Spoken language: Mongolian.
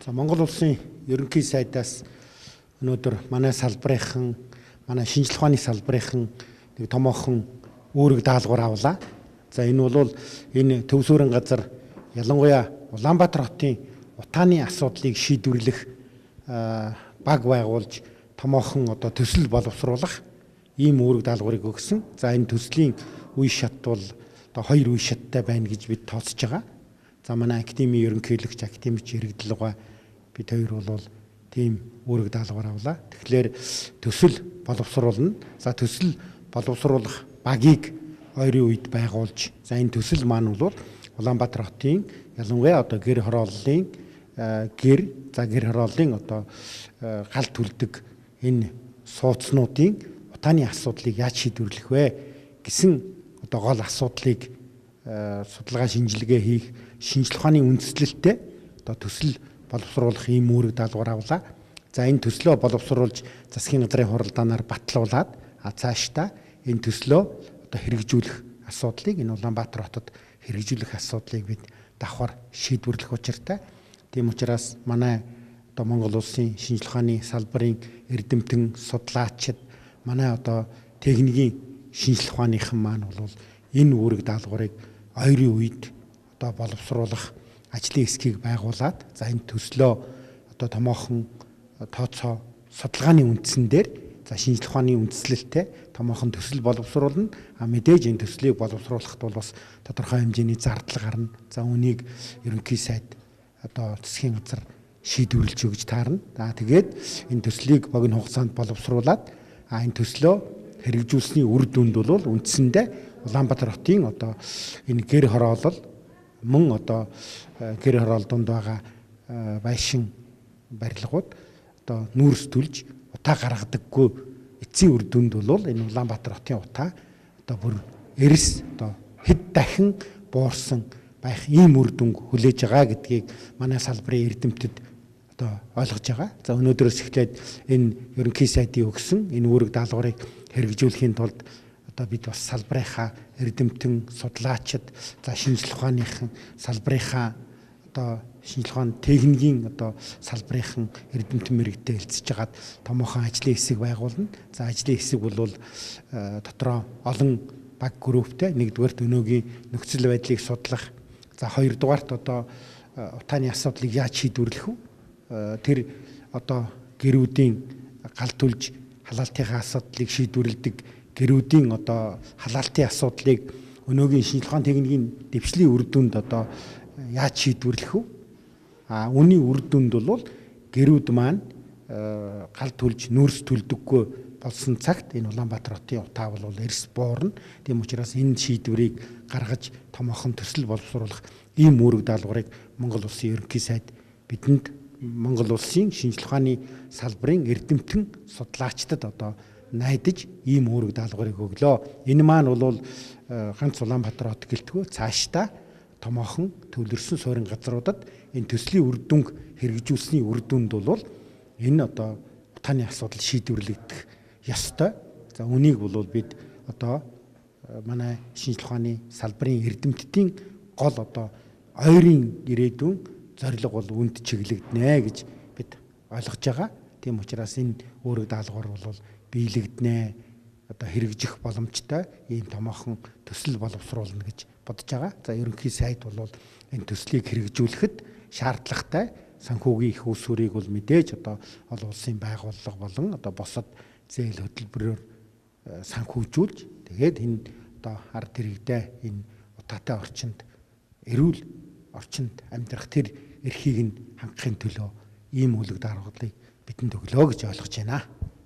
За Монгол улсын ерөнхий сайдаас өнөөдөр манай салбарынхан, манай шинжлэх ухааны салбарынхан нэг томоохон үүрэг даалгавар авлаа. За энэ бол энэ төвсөрөн газар ялангуяа Улаанбаатар хотын утааны асуудлыг шийдвэрлэх баг байгуулж томоохон төсөл боловсруулах ийм үүрэг даалгаврыг өгсөн. За энэ төслийн үе шат бол хоёр үе шаттай байна гэж бид тооцож байгаа. За манай академийн ерөнхийлөгч академич иргэдэл байгаа бид хоёр бол тийм үүрэг даалгавар авлаа. Тэгэхээр төсөл боловсруулна. За төсөл боловсруулах багийг хоёрын үед байгуулж, за энэ төсөл маань бол Улаанбаатар хотын ялангуяа гэр хорооллын гэр хорооллын гал түлдэг энэ сууцнуудын утааны асуудлыг яаж шийдвэрлэх вэ гэсэн гол асуудлыг судалгаа шинжилгээ хийх шинжлэх ухааны үндэслэлтэй төсөл боловсруулах ийм үүрэг даалгавар авлаа. За энэ төслөө боловсруулж засгийн газрын хуралдаанаар батлуулаад цаашдаа энэ төслөө хэрэгжүүлэх асуудлыг энэ Улаанбаатар хотод хэрэгжүүлэх асуудлыг бид давхар шийдвэрлэх учиртай. Тийм учраас манай Монгол улсын шинжлэх ухааны салбарын эрдэмтэн судлаачид манай техникийн шинжлэх ухааныхан маань бол энэ үүрэг даалгаврыг хоёрын үед боловсруулах ажлын хэсгийг байгуулад, за энэ төслөө томоохон тооцоо судалгааны үндсэн дээр за шинжлэх ухааны үндэслэлтэй томоохон төсөл боловсруулна. Мэдээж энэ төслийг боловсруулахад бол бас тодорхой хэмжээний зардал гарна. За үүнийг ерөнхий сайд засгийн газар шийдвэрлэж өгч таарна. За тэгээд энэ төслийг богино хугацаанд боловсруулад энэ төслөө хэрэгжүүлсний үр дүнд бол үндсэндээ Улаанбаатар хотын энэ гэр хороолол мөн гэр хороолдонд байгаа байшин барилгууд нүүрс түлж утаа гаргадаггүй эцсийн үр дүнд бол энэ Улаанбаатар хотын утаа бүр эрс хэд дахин буурсан байх ийм үр дүнг хүлээж байгаа гэдгийг манай салбарын эрдэмтэд ойлгож байгаа. За өнөөдрөөс эхлээд энэ ерөнхий сайдын өгсөн энэ үүрэг даалгаврыг хэрэгжүүлэхийн тулд бид бас салбарынхаа эрдэмтэн судлаачид, за шинжлэх ухааныхан салбарынхаа шинжлэх ухааны техникийн салбарынхан эрдэмтэн мэрэгтэй хэлцэж хагаад томоохон ажлын хэсэг байгуулна. За ажлын хэсэг бол дотроо олон баг групптэй, нэгдүгээрт өнөөгийн нөхцөл байдлыг судлах, за хоёрдугаарт утааны асуудлыг яаж шийдвэрлэх вэ? Тэр гэрүүдийн гал түлж халаалтынхаа асуудлыг шийдвэрлэдэг гэрүүдийн халаалтын асуудлыг өнөөгийн шинжлэх ухааны техникийн дэвшлийн үр дүнд яаж шийдвэрлэх вэ? Үүний үр дүнд бол гэрүүд маань гал түлж нүүрс түлдэггүй болсон цагт энэ Улаанбаатар хотын утаа бол эрс буурна. Тийм учраас энэ шийдвэрийг гаргаж томоохон төсөл боловсруулах ийм үүрэг даалгаврыг Монгол улсын ерөнхий сайд бидэнд Монгол улсын шинжлэх ухааны салбарын эрдэмтэн судлаачдад найдаж ийм үүрэг даалгаврыг өглөө. Энэ маань бол ганц Улаанбаатар хот гэлтгөө цаашдаа томоохон төвлөрсөн суурин газруудад энэ төслийн үр дүнг хэрэгжүүлсний үр дүнд бол энэ утааны асуудал шийдвэрлэгдэх ёстой. За үнийг бол бид манай шинжлэх ухааны салбарын эрдэмтдийн гол ойрын ирээдүйн зорилго бол үүнд чиглэгдэнэ гэж бид ойлгож байгаа. Тийм учраас энэ үүрэг даалгавар бол биелэгдэнэ, хэрэгжих боломжтой ийм томоохон төсөл боловсруулна гэж бодож байгаа. За ерөнхий сайд бол энэ төслийг хэрэгжүүлэхэд шаардлагатай санхүүгийн их усүрийг бол мэдээж олон улсын байгууллага болон босод зээл хөтөлбөрөөр санхүүжүүлж, тэгээд энэ ард иргэдээ энэ утаатай орчинд эрүүл орчинд амьдрах тэр эрхийг нь хангахын төлөө ийм үүрэг даалгаврыг бидэнд өглөө гэж ойлгож байна.